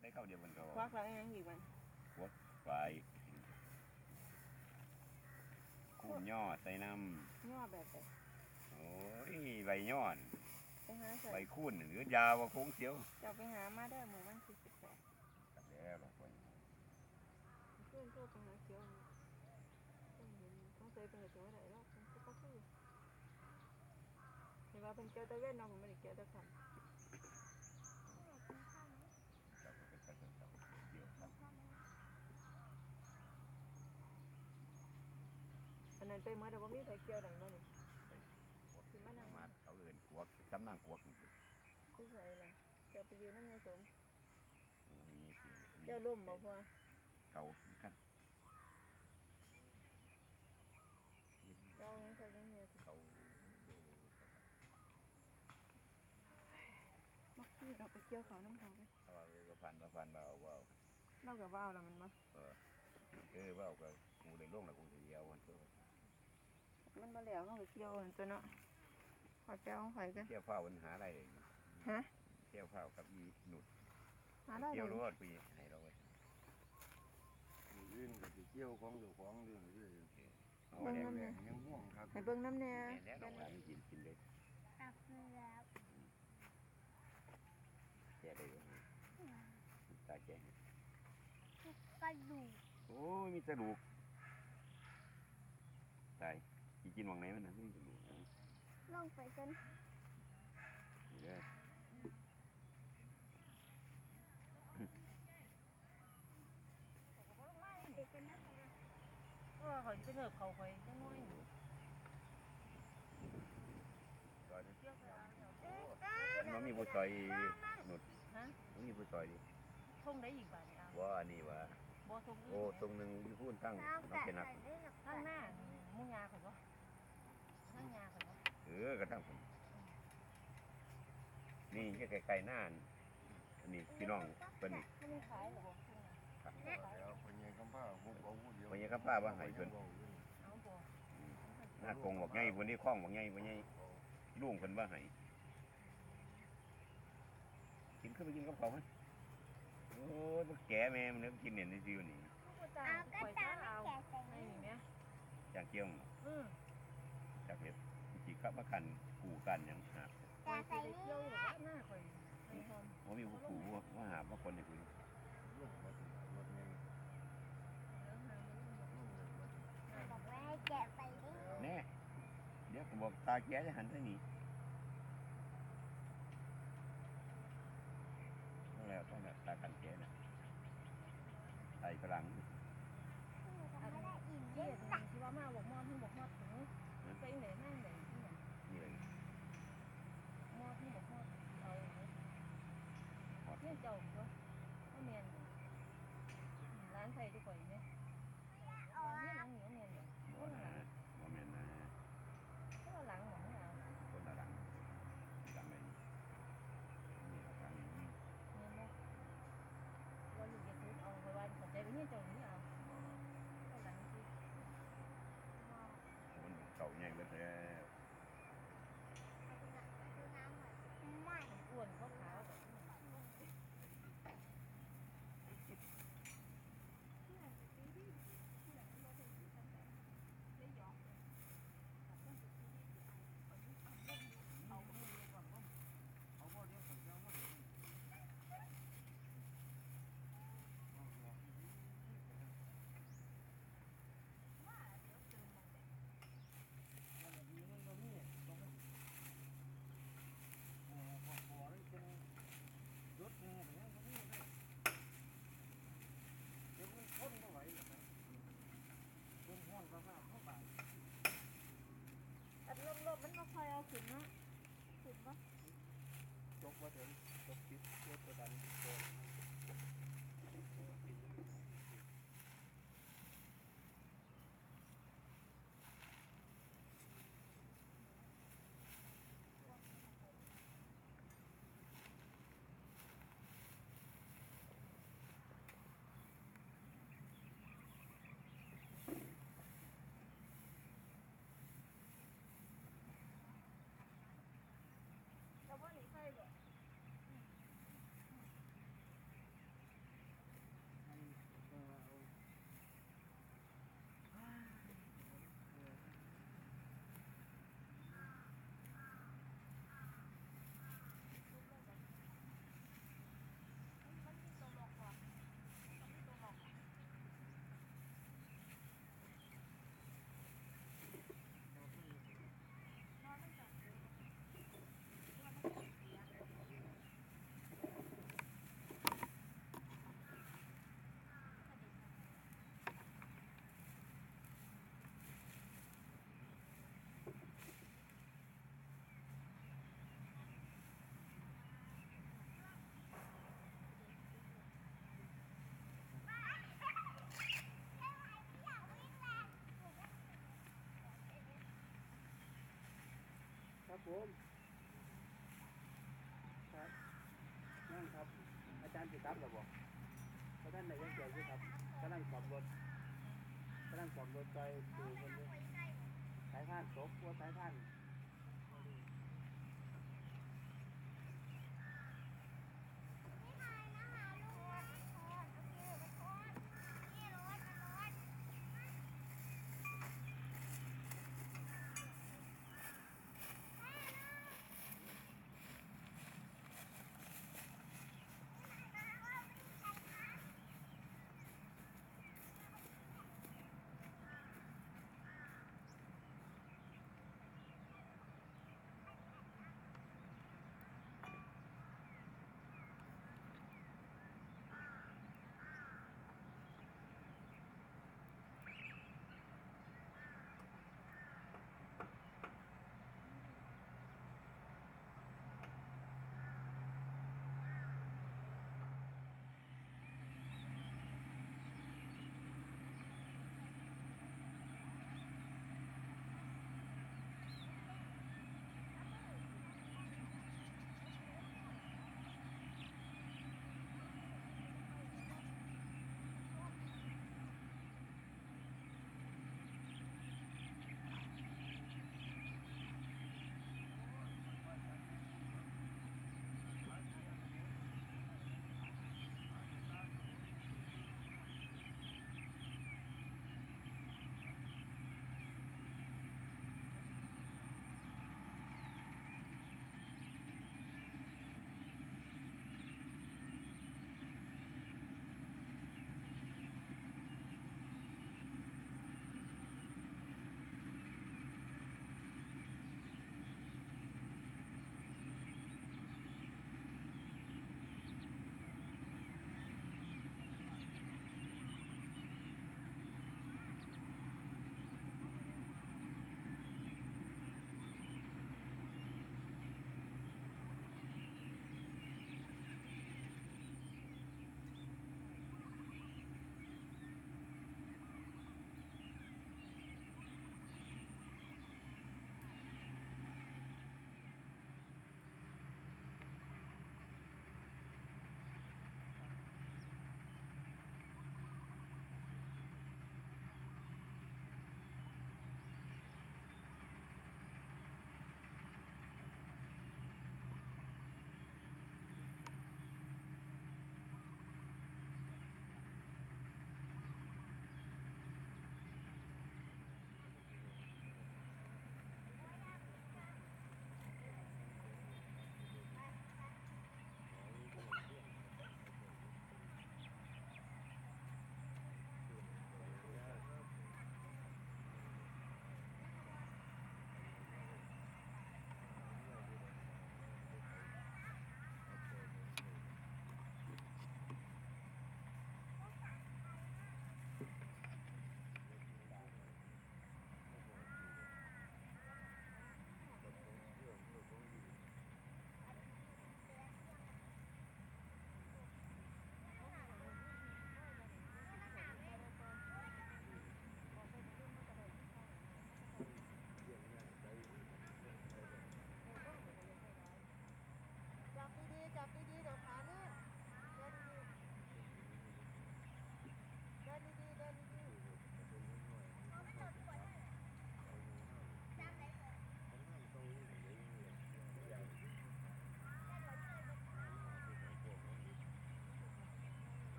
ได้เข้าเดียวมันก็ควักแล้วยังอีกมันควักไปคูนย่อใส่น้ำย่อแบบโอ้ยใบย่อนไปหาใส่ใบคูนหรือยาวว่าโค้งเสียวจะไปหามาได้หมู่บ้าน48แล้วหรอกคนเพื่อนก็ไปหาเขียวต้องเคยเป็นเขียวอะไรแล้วก็คือเห็นว่าเป็นเกียวตะเวนน้องผมไม่ได้เกียวตะขันอันนั้นไปเมื่อแต่ว่ามีใครเกี่ยวดังนั้นนี่คือมันนั่งมาเขาเอื่นกวกจำนั่งกวกคือใส่อะไรเกี่ยวไปยืนนั่งในสมมีเกี่ยวลุ่มบ่พอเก่าขั้นเกี่ยวยังใส่ยังเงี้ยเขามักที่เราไปเกี่ยวเขาน้ำเขาไปเราก็พันมาเอาว่าเรากับว่าวแล้วมันมาว่าเอาก็กูเลยล่วงแล้วกูเดียวมันก็มันมาแล้วเขาไปเกี่ยวตัวเนาะขอเจ้าของข่อยกันเที่ยวเฝ้าปัญหาอะไรฮะเที่ยวเฝ้ากับอีหนุดเที่ยวรถปีให้เราไปยื่นกับเกี่ยวของอยู่ของเรื่องเรื่อยเบิ้งน้ำเนี่ยยังห่วงครับให้เบิ้งน้ำเนี่ยแล้วเราไปกินเลยตักแล้วแกได้ยังตาแกงกระดูกโอ้ยมีกระดูกตายกินวังไหนมันนะมีกระดูกลงไปกันนี่เลยเขาจะเถิบเขาข่อยจะน้อยมันมีผู้ซอยหนุดมันมีผู้ซอยดิทุ่งได้อีกบ่าเนี่ยว่าอันนี้ว่าโอ้ตรงหนึ่งที่พูดตั้งน้องเป็นนักข้างหน้ามุ้งยาข่อยก็ข้างยาข่อยก็กระทั่งผมนี่แค่ไกลๆหน้าอันนี้พี่น้องเป็นนี่ไม่ขายหรอกแล้วคนยังคำพ้าพูดเอาพูดเดียวคนยังคำพ้าว่าหายจนหน้ากงบอกไงวันนี้คล้องบอกไงวันนี้ลุงคนว่าหายกินขึ้นไปกินกับเขาไหมโอ้ยมันแก่แม่มันเนื้อกินเนี่ยในซีวันนี้เอาก็ตามแก่ใส่ไม่เนี้ยจากเกี่ยวจากเห็ดจีกับมากันกูกันยังหาแต่ใส่นี่เกี่ยวหน้าข่อยว่ามีกูว่าหาว่าคนในคุยบอกว่าให้แกะไปนี่แน่เดี๋ยวผมบอกตาแก่จะหันไปหนีต้องแล้วตากันแก่น่ะไตพลังเย็นที่ว่ามาบอกมอนที่บอกฮอดถึงไปไหนนั่งไหนที่ไหนนี่เลยมอนที่บอกฮอดเอาเนี่ยเจ้าก็เมียนร้านไทยที่ก่อยเนี่ยนี่หลังเหนียวเมียนเลยว่าเมียนนะก็หลังหมองเอาคนละหลังไหนนี่หลังนี้เนี่ยว่าลูกจะซื้อเอาไปวันสนใจไปเนี่ยเจ้านี้เอาก็หลังที่มันเก่าใหญ่เลยแท้ไม่อ้วนเขาขาวอัดลมมันก็คอยเอาขึ้นเนาะขึ้นปะจกว่าเดี๋ยวจกคิดตัวดันตัว ผมครับนั่งครับอาจารย์สิครับเหรอบอกเพราะท่านไหนยังเกี่ยวอยู่ครับกำลังสอบรถไปดูคนนี้สายพานตกว่าสายพาน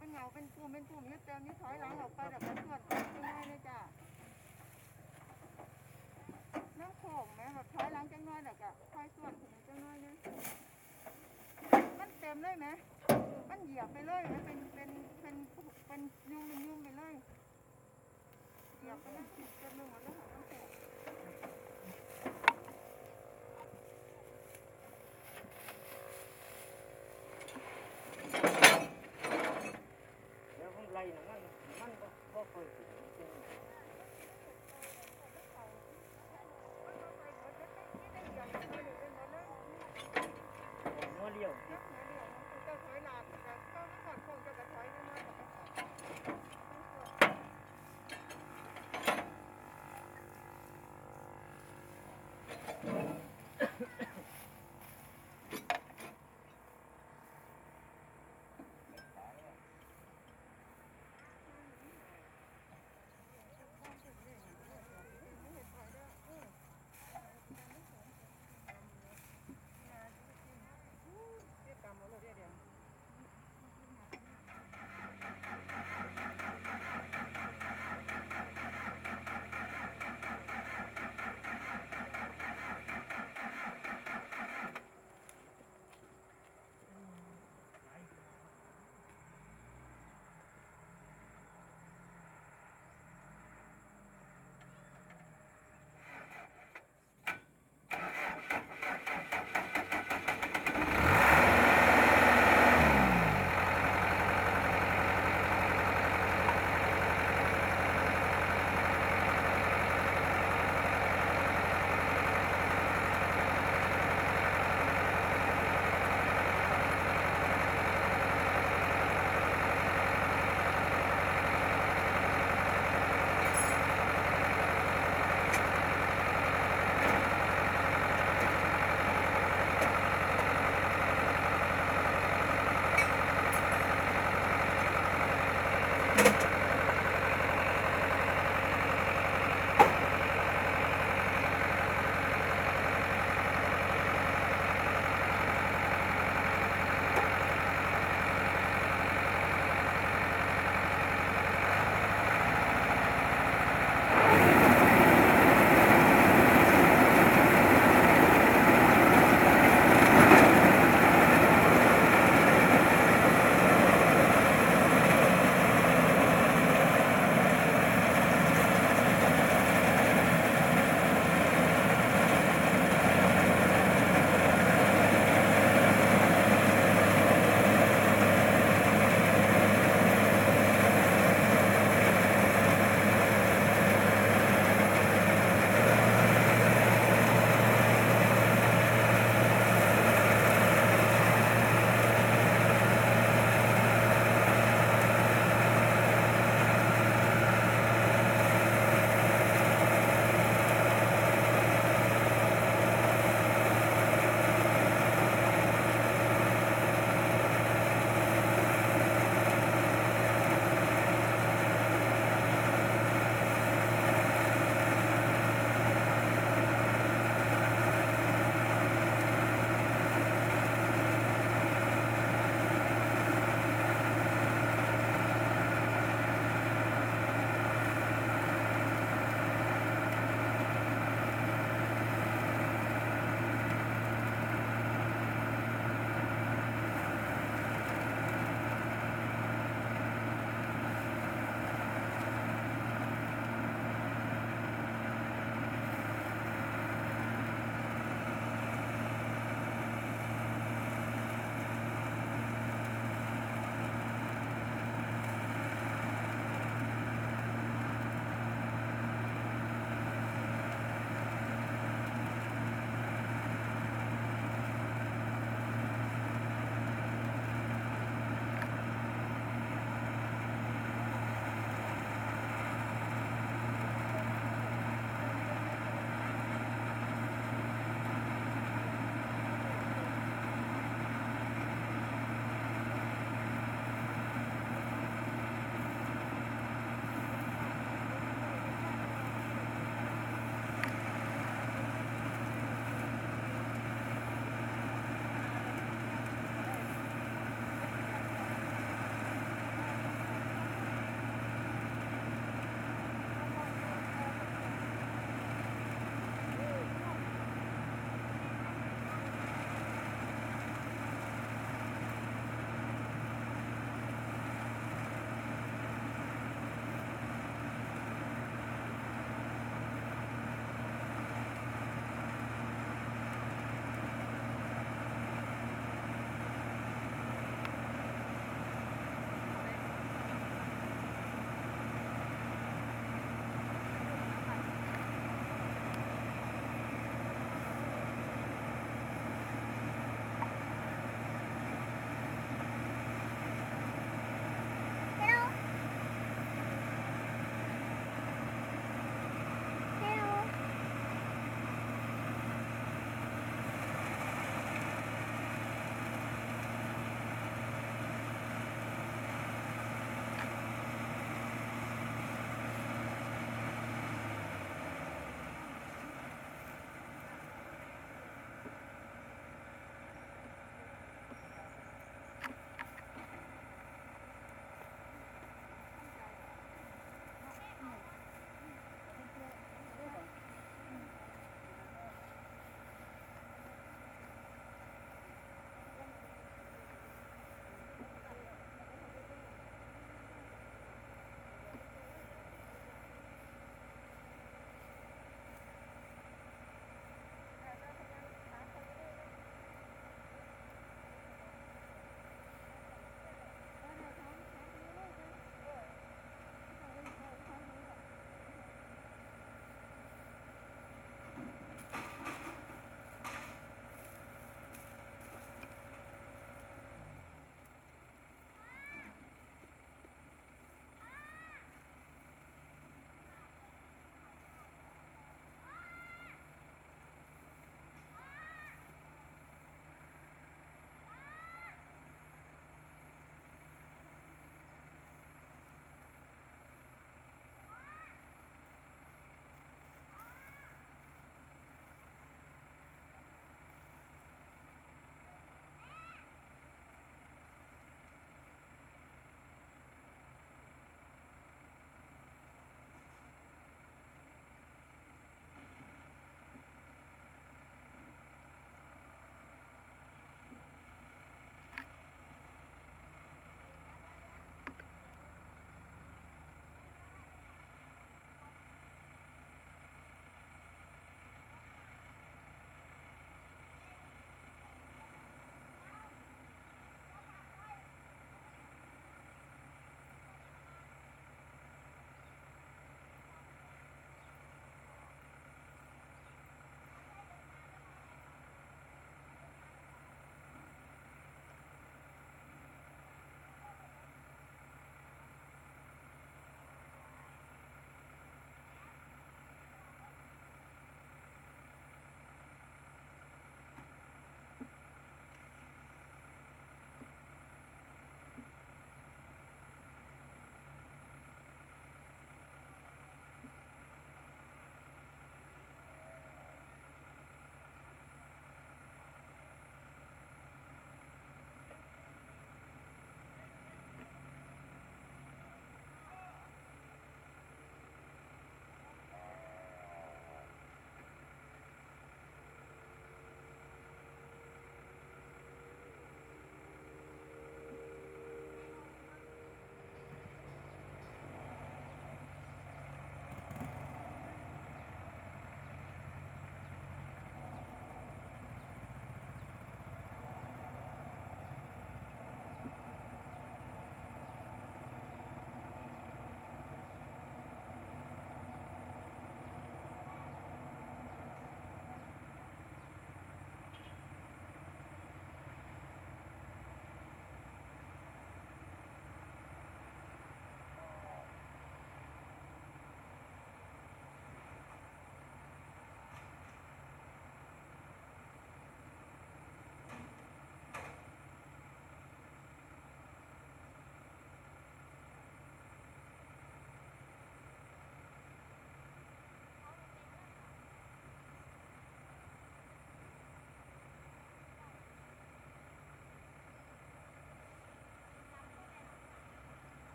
เป็นเงาเป็นกลุ่มนี่เต็มนี่ถอยหลังออกไปแบบเป็นส่วนจังน้อยเลยจ้ะน้ำโขงไหมแบบถอยหลังจังน้อยแบบก็ถอยส่วนถึงจังน้อยเนี่ยมันเต็มเลยไหมมันเหยียบไปเลยไหมเป็นยุ่งไปเลยเหยียบไปเลยเต็มไปหมดแล้วน้ำโขง แล้วผมไล่นะมันก็เคยถึงจริงหัวเลี้ยว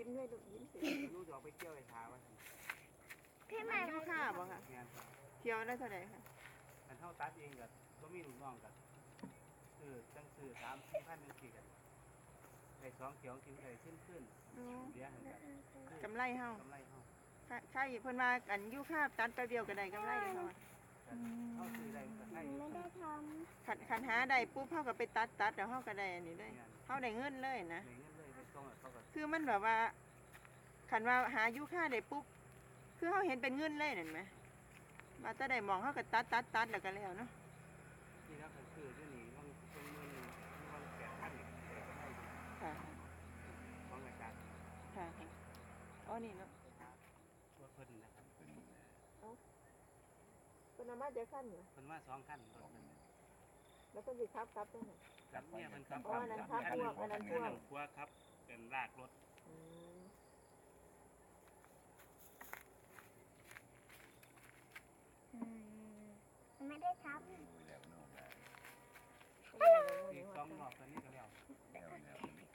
ยิ้มด้วยลูกยิ้มสิ รู้จะเอาไปเที่ยวไปทาว่า พี่ใหม่ ลูกค้าบ่ค่ะ งานครับ เที่ยวได้เท่าไหร่ค่ะ กันเท่าตัดเองกับก็มีลูกน้องกับจังซื้อ3-4 พันจังซี่กันได้2เที่ยวกินได้ขึ้นเลี้ยงกัน กำไรเฮาก ำไรเฮา ใช่เพิ่นว่าอันอยู่ค่าตัดแป๊บเดียวก็ได้กำไรอยู่ค่ะ เฮาซื้อได้ก็ได้ ไม่ได้ท คันหาได้ปุ๊บเฮาก็ไปตัดแล้วเฮาก็ได้อันนี้ได้เฮาได้เงินเลยนะ ได้เงินเลยไปส่งเขาก็ คือมันแบบว่าคันว่าหาอยู่ค่าได้ปุ๊บคือเฮาเห็นเป็นเงินเลยนั่นไหมว่าแต่ได้มองเฮาก็ตัดแล้วก็แล้วเนาะ ที่แล้วก็ซื้ออยู่นี่มันเป็นเงินมัน8,000นี่ได้ก็ได้ ค่ะ ของรายการ ค่ะอ๋อนี่เนาะ ตัวเพิ่นนะครับ เป็น เพิ่นเอามาจากคันเหรอ เพิ่นมา2คันรถนึง แล้วเพิ่นสิขับกลับจังได๋ กับเนี่ยเพิ่นขับ อ๋ออันนั้นขับพ่วงอันนั้นพ่วง พ่วงครับเป็นลากรถ อืม ำไม่ได้ท ดูแล้วโน่นได้ อีก2รอบตอนนี้ก็แล้ว แล้วแล้วนี่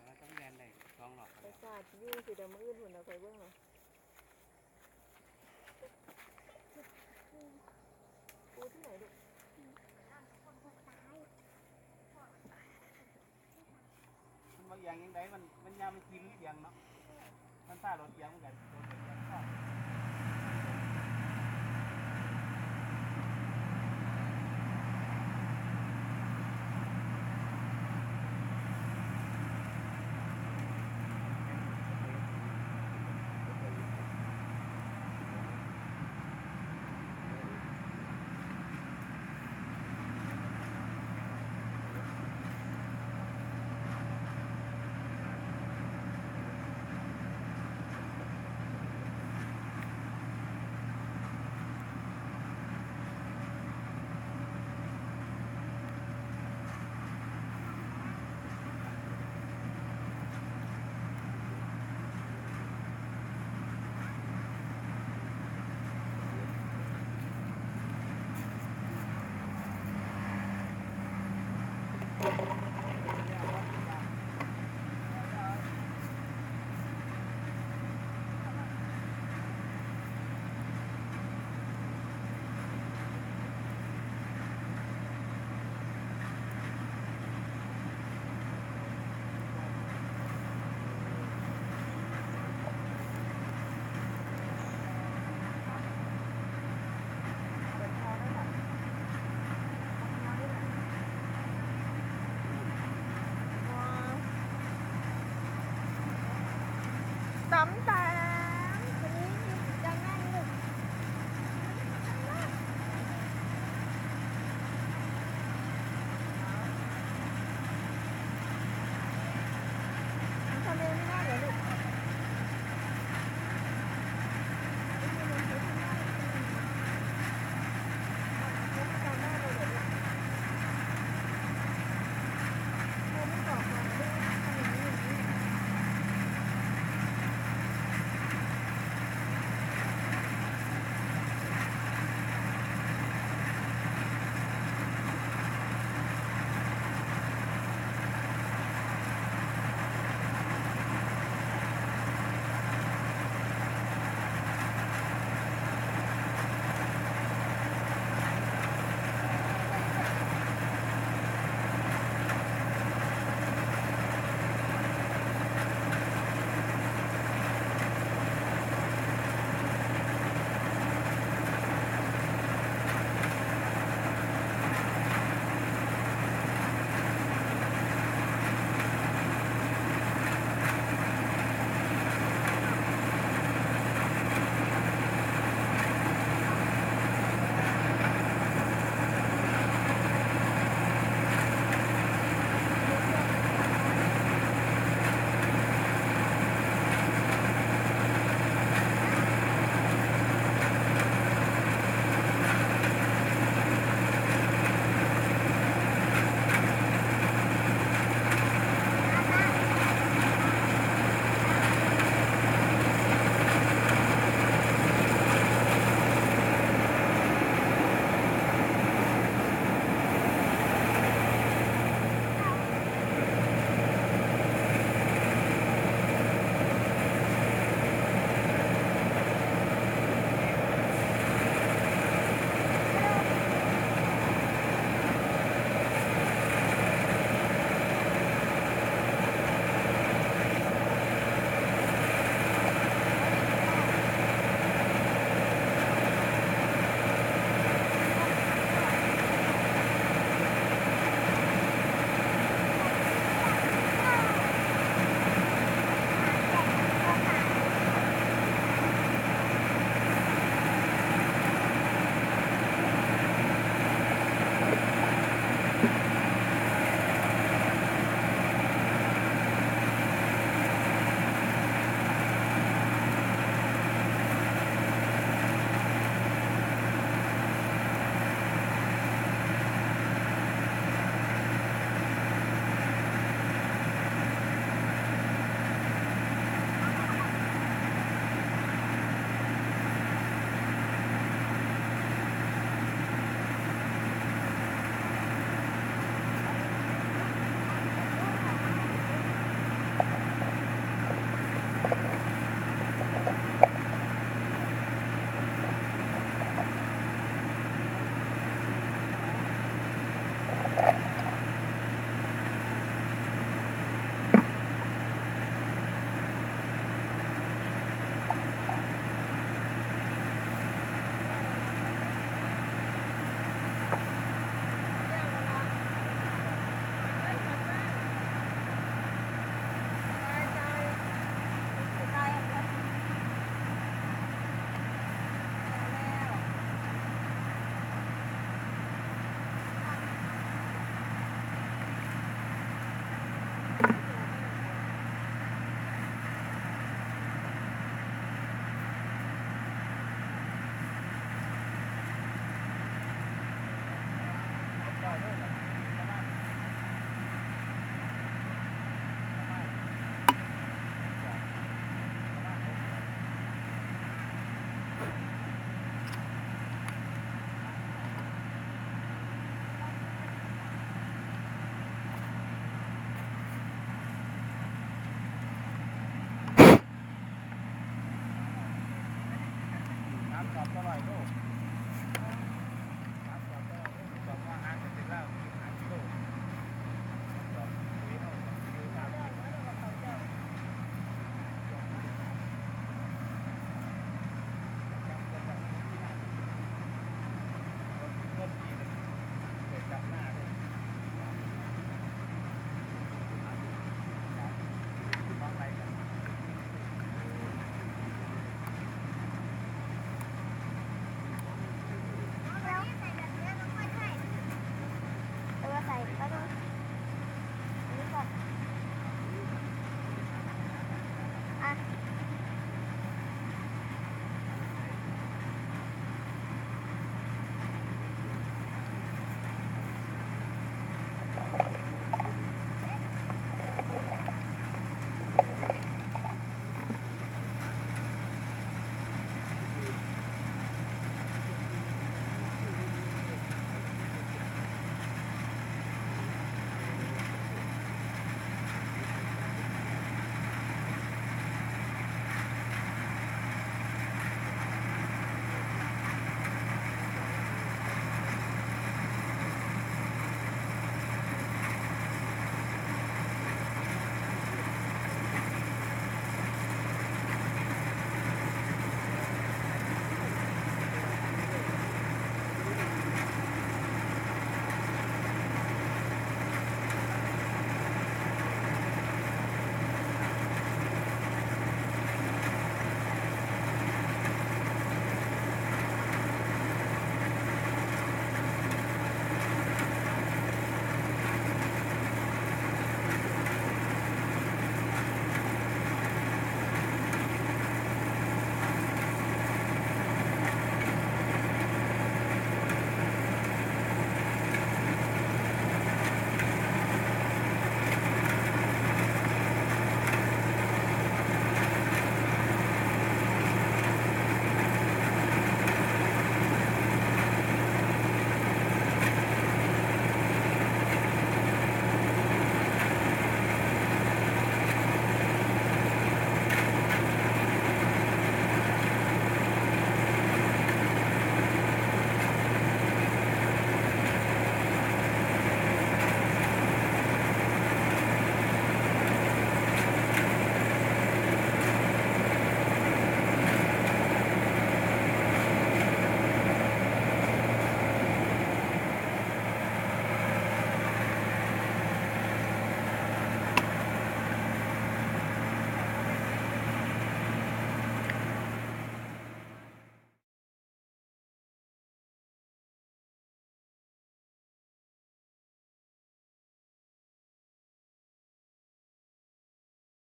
แล้วต้องแล่นได้2รอบก็ ไป แล้ว ซาดอยู่สิแต่มื้ออื่นพุ่นเอาไปเบิ่งเอาปูที่ไหนลูก ำคนตาย มันบางอย่างยังไงมันยามมันกินเสียงเนาะมันซ่ารถเสียงเหมือนกันรถเสียงก็